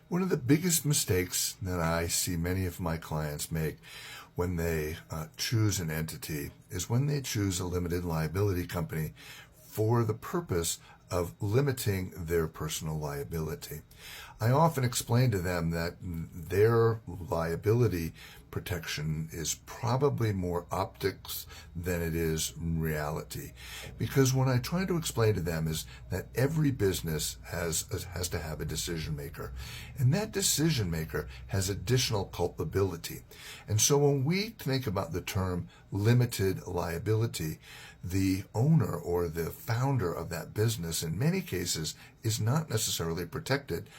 One of the biggest mistakes that I see many of my clients make when they choose an entity is when they choose a limited liability company for the purpose of limiting their personal liability. I often explain to them that their liability protection is probably more optics than it is reality. Because what I try to explain to them is that every business has to have a decision maker. And that decision maker has additional culpability. And so when we think about the term limited liability, the owner or the founder of that business in many cases is not necessarily protected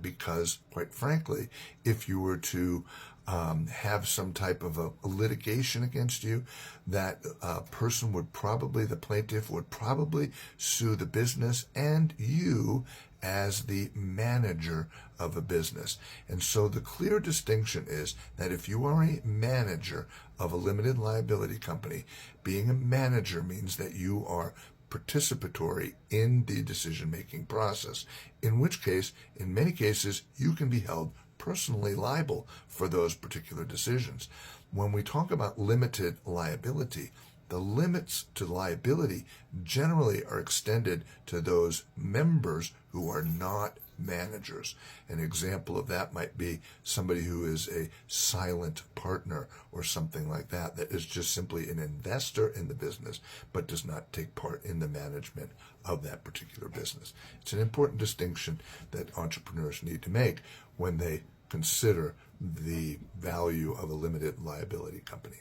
because, quite frankly, if you were to have some type of a litigation against you, that person would probably, the plaintiff would probably sue the business and you as the manager of a business. And so the clear distinction is that if you are a manager of a limited liability company, being a manager means that you are participatory in the decision-making process, in which case, in many cases, you can be held personally liable for those particular decisions. When we talk about limited liability, the limits to liability generally are extended to those members who are not managers. An example of that might be somebody who is a silent partner or something like that, that is just simply an investor in the business but does not take part in the management of that particular business. It's an important distinction that entrepreneurs need to make when they consider the value of a limited liability company.